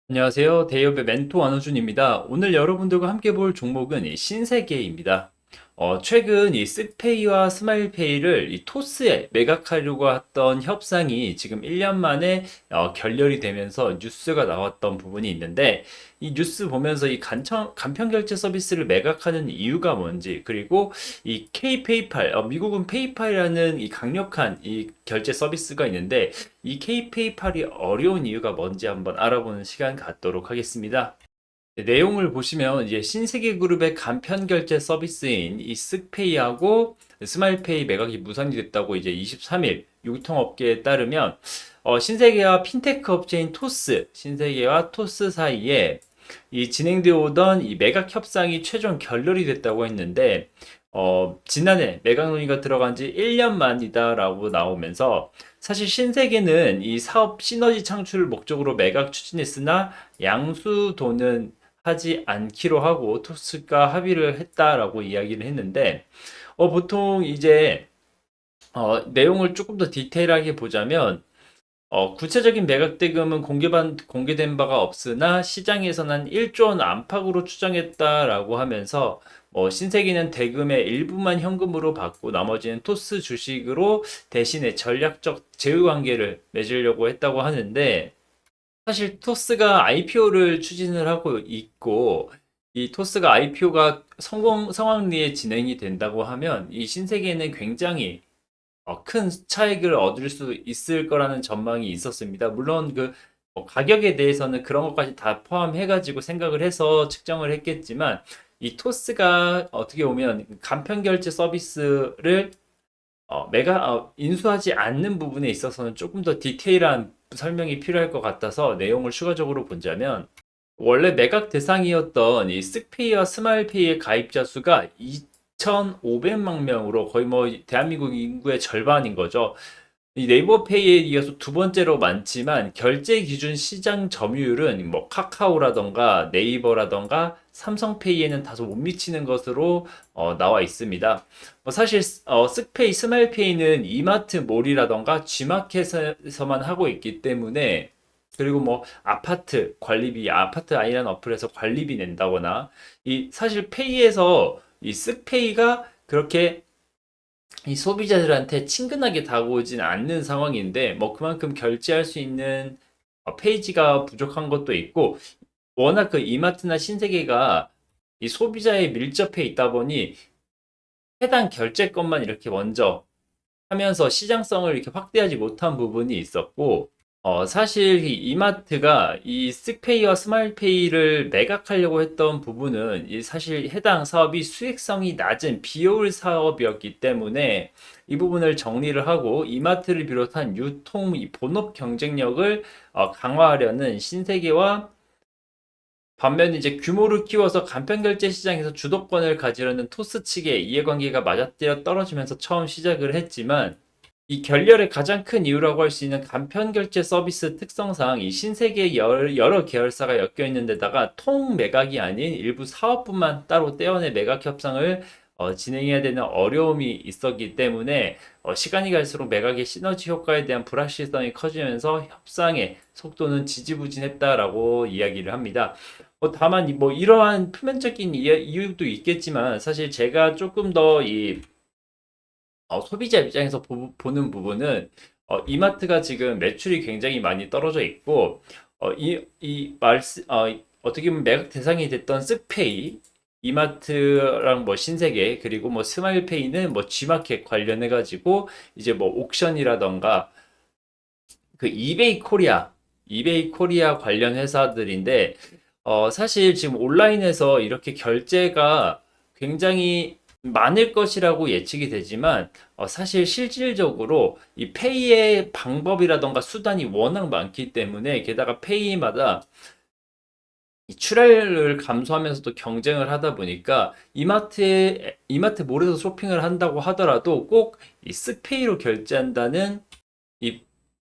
안녕하세요. 대기업의 멘토 안호준입니다. 오늘 여러분들과 함께 볼 종목은 이 신세계입니다. 최근 이 쓱페이와 스마일페이를 이 토스에 매각하려고 했던 협상이 지금 1년 만에 결렬이 되면서 뉴스가 나왔던 부분이 있는데, 이 뉴스 보면서 이 간편 결제 서비스를 매각하는 이유가 뭔지, 그리고 이 K페이팔, 미국은 페이팔이라는 이 강력한 이 결제 서비스가 있는데, 이 K페이팔이 어려운 이유가 뭔지 한번 알아보는 시간 갖도록 하겠습니다. 네, 내용을 보시면 이제 신세계그룹의 간편 결제 서비스인 이 쓱페이하고 스마일페이 매각이 무산이 됐다고 이제 23일 유통업계에 따르면 신세계와 핀테크 업체인 토스, 신세계와 토스 사이에 이 진행되어 오던 이 매각 협상이 최종 결렬이 됐다고 했는데 지난해 매각 논의가 들어간 지 1년 만이다라고 나오면서 사실 신세계는 이 사업 시너지 창출을 목적으로 매각 추진했으나 양수도는 하지 않기로 하고 토스가 합의를 했다라고 이야기를 했는데 보통 이제 내용을 조금 더 디테일하게 보자면 구체적인 매각 대금은 공개된 바가 없으나 시장에서는 1조 원 안팎으로 추정했다라고 하면서 신세계는 대금의 일부만 현금으로 받고 나머지는 토스 주식으로 대신에 전략적 제휴 관계를 맺으려고 했다고 하는데 사실 토스가 IPO를 추진을 하고 있고 이 토스가 IPO가 성공 성황리에 진행이 된다고 하면 이 신세계는 굉장히 큰 차익을 얻을 수 있을 거라는 전망이 있었습니다. 물론 가격에 대해서는 그런 것까지 다 포함해가지고 생각을 해서 측정을 했겠지만 이 토스가 어떻게 보면 간편 결제 서비스를 인수하지 않는 부분에 있어서는 조금 더 디테일한 설명이 필요할 것 같아서 내용을 추가적으로 보자면 원래 매각 대상이었던 이 쓱페이와 스마일페이의 가입자 수가 2,500만 명으로 거의 뭐 대한민국 인구의 절반인 거죠. 이 네이버페이에 이어서 두 번째로 많지만 결제 기준 시장 점유율은 뭐 카카오라던가 네이버라던가 삼성페이에는 다소 못 미치는 것으로 나와 있습니다. 사실 쓱페이, 스마일페이는 이마트몰이라던가 G마켓에서만 하고 있기 때문에 그리고 뭐 아파트 관리비, 아파트 아이라는 어플에서 관리비 낸다거나 이 사실 페이에서 이 쓱페이가 그렇게 이 소비자들한테 친근하게 다가오진 않는 상황인데 뭐 그만큼 결제할 수 있는 페이지가 부족한 것도 있고 워낙 그 이마트나 신세계가 이 소비자에 밀접해 있다 보니 해당 결제권만 이렇게 먼저 하면서 시장성을 이렇게 확대하지 못한 부분이 있었고 사실 이 이마트가 이 쓱페이와 스마일페이를 매각하려고 했던 부분은 이 사실 해당 사업이 수익성이 낮은 비효율 사업이었기 때문에 이 부분을 정리를 하고 이마트를 비롯한 유통 이 본업 경쟁력을 강화하려는 신세계와 반면에 이제 규모를 키워서 간편결제 시장에서 주도권을 가지려는 토스 측의 이해관계가 맞아떨어 떨어지면서 처음 시작을 했지만 이 결렬의 가장 큰 이유라고 할 수 있는 간편 결제 서비스 특성상 이 신세계 여러 계열사가 엮여 있는 데다가 통 매각이 아닌 일부 사업부만 따로 떼어내 매각 협상을 진행해야 되는 어려움이 있었기 때문에 시간이 갈수록 매각의 시너지 효과에 대한 불확실성이 커지면서 협상의 속도는 지지부진했다라고 이야기를 합니다. 다만 뭐 이러한 표면적인 이유도 있겠지만 사실 제가 조금 더이 소비자 입장에서 는 부분은 이마트가 지금 매출이 굉장히 많이 떨어져 있고 어떻게 보면 매각 대상이 됐던 쓱페이, 이마트랑 뭐 신세계 그리고 뭐 스마일페이는 뭐 G마켓 관련해 가지고 이제 뭐 옥션이라던가 그 이베이 코리아 관련 회사들인데 사실 지금 온라인에서 이렇게 결제가 굉장히 많을 것이라고 예측이 되지만 사실 실질적으로 이 페이의 방법이라던가 수단이 워낙 많기 때문에 게다가 페이마다 이 출혈을 감소하면서도 경쟁을 하다 보니까 이마트몰에서 쇼핑을 한다고 하더라도 꼭 이 스페이로 결제한다는 이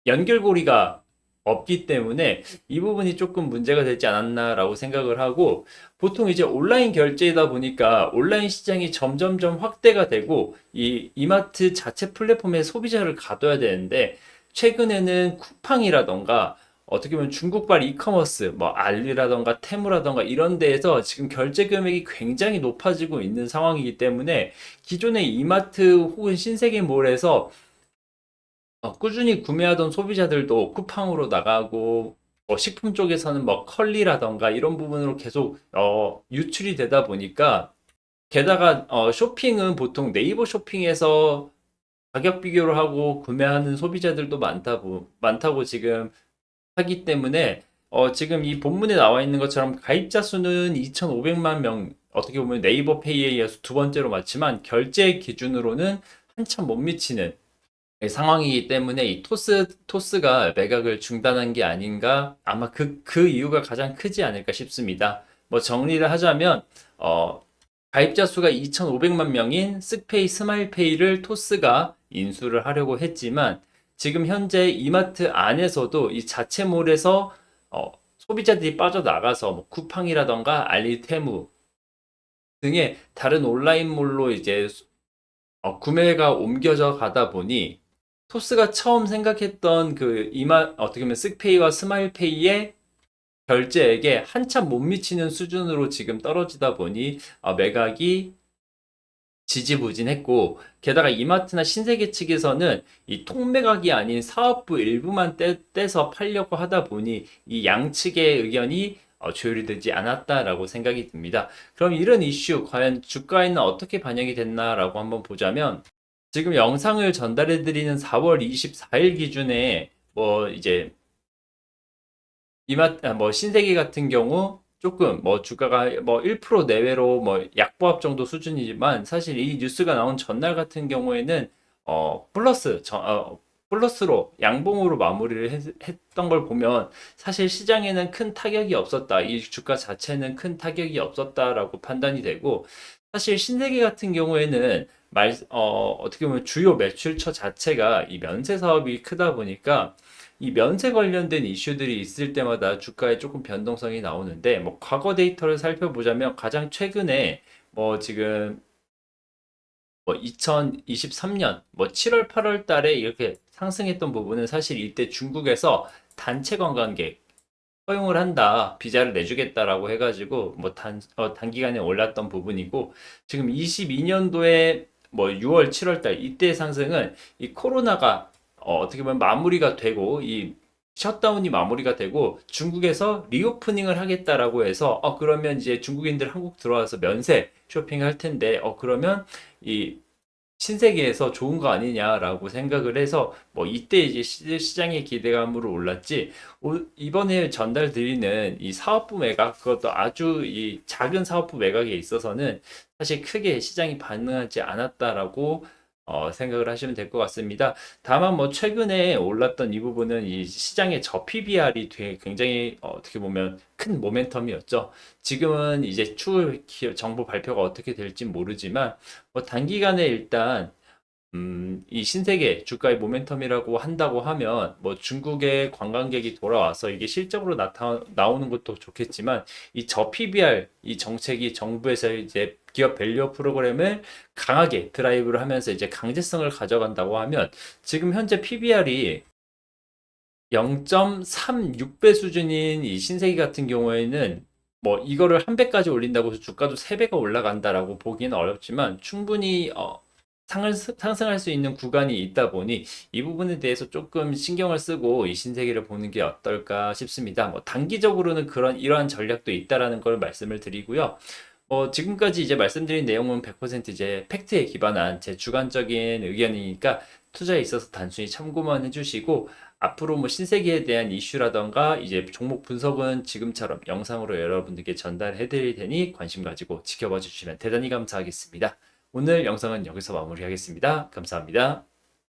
연결고리가 없기 때문에 이 부분이 조금 문제가 되지 않았나라고 생각을 하고 보통 이제 온라인 결제이다 보니까 온라인 시장이 점점점 확대가 되고 이 이마트 자체 플랫폼에 소비자를 가둬야 되는데 최근에는 쿠팡이라던가 어떻게 보면 중국발 이커머스, 뭐 알리라던가 테무라던가 이런 데에서 지금 결제 금액이 굉장히 높아지고 있는 상황이기 때문에 기존의 이마트 혹은 신세계몰에서 꾸준히 구매하던 소비자들도 쿠팡으로 나가고 식품 쪽에서는 뭐 컬리라던가 이런 부분으로 계속 유출이 되다 보니까 게다가 쇼핑은 보통 네이버 쇼핑에서 가격 비교를 하고 구매하는 소비자들도 많다고 지금 하기 때문에 지금 이 본문에 나와 있는 것처럼 가입자 수는 2,500만 명, 어떻게 보면 네이버 페이에 이어서 두 번째로 많지만 결제 기준으로는 한참 못 미치는 상황이기 때문에 이 토스가 매각을 중단한 게 아닌가, 아마 그 이유가 가장 크지 않을까 싶습니다. 뭐 정리를 하자면 가입자 수가 2,500만 명인 쓱페이 스마일페이를 토스가 인수를 하려고 했지만 지금 현재 이마트 안에서도 이 자체몰에서 소비자들이 빠져나가서 뭐 쿠팡이라던가 알리테무 등의 다른 온라인몰로 이제 구매가 옮겨져 가다 보니 토스가 처음 생각했던 어떻게 보면 쓱페이와 스마일페이의 결제액에 한참 못 미치는 수준으로 지금 떨어지다 보니 매각이 지지부진했고, 게다가 이마트나 신세계 측에서는 이 통매각이 아닌 사업부 일부만 떼서 팔려고 하다 보니 이 양측의 의견이 조율이 되지 않았다라고 생각이 듭니다. 그럼 이런 이슈 과연 주가에는 어떻게 반영이 됐나라고 한번 보자면, 지금 영상을 전달해 드리는 4월 24일 기준에 뭐 이제 뭐 신세계 같은 경우 조금 뭐 주가가 뭐 1% 내외로 뭐 약보합 정도 수준이지만 사실 이 뉴스가 나온 전날 같은 경우에는 플러스로 양봉으로 마무리를 했던 걸 보면 사실 시장에는 큰 타격이 없었다. 이 주가 자체는 큰 타격이 없었다라고 판단이 되고, 사실 신세계 같은 경우에는 어떻게 보면 주요 매출처 자체가 이 면세 사업이 크다 보니까 이 면세 관련된 이슈들이 있을 때마다 주가에 조금 변동성이 나오는데, 뭐 과거 데이터를 살펴보자면 가장 최근에 뭐 지금 뭐 2023년 뭐 7월 8월 달에 이렇게 상승했던 부분은 사실 이때 중국에서 단체 관광객 허용을 한다, 비자를 내주겠다라고 해가지고 뭐 단기간에 올랐던 부분이고, 지금 22년도에 뭐 6월 7월 달 이때 상승은 이 코로나가 어떻게 보면 마무리가 되고 이 셧다운이 마무리가 되고 중국에서 리오프닝을 하겠다라고 해서 그러면 이제 중국인들 한국 들어와서 면세 쇼핑할 텐데 그러면 이 신세계에서 좋은 거 아니냐라고 생각을 해서 뭐 이때 이제 시장의 기대감으로 올랐지, 이번에 전달 드리는 이 사업부 매각, 그것도 아주 이 작은 사업부 매각에 있어서는 사실 크게 시장이 반응하지 않았다라고 생각을 하시면 될 것 같습니다. 다만 뭐 최근에 올랐던 이 부분은 이 시장의 저피 BR이 굉장히 어떻게 보면 큰 모멘텀이었죠. 지금은 이제 추후 정보 발표가 어떻게 될지 모르지만 뭐 단기간에 일단 이 신세계 주가의 모멘텀이라고 한다고 하면 뭐 중국의 관광객이 돌아와서 이게 실적으로 나오는 것도 좋겠지만 이 저PBR 이 정책이 정부에서 이제 기업 밸류 프로그램을 강하게 드라이브를 하면서 이제 강제성을 가져간다고 하면 지금 현재 PBR이 0.36배 수준인 이 신세계 같은 경우에는 뭐 이거를 한 배까지 올린다고 해서 주가도 3배가 올라간다라고 보기는 어렵지만 충분히 상승할 수 있는 구간이 있다 보니 이 부분에 대해서 조금 신경을 쓰고 이 신세계를 보는 게 어떨까 싶습니다. 뭐 단기적으로는 이러한 전략도 있다라는 걸 말씀을 드리고요. 지금까지 이제 말씀드린 내용은 100% 이제 팩트에 기반한 제 주관적인 의견이니까 투자에 있어서 단순히 참고만 해주시고, 앞으로 뭐 신세계에 대한 이슈라던가 이제 종목 분석은 지금처럼 영상으로 여러분들께 전달해 드릴 테니 관심 가지고 지켜봐 주시면 대단히 감사하겠습니다. 오늘 영상은 여기서 마무리하겠습니다. 감사합니다.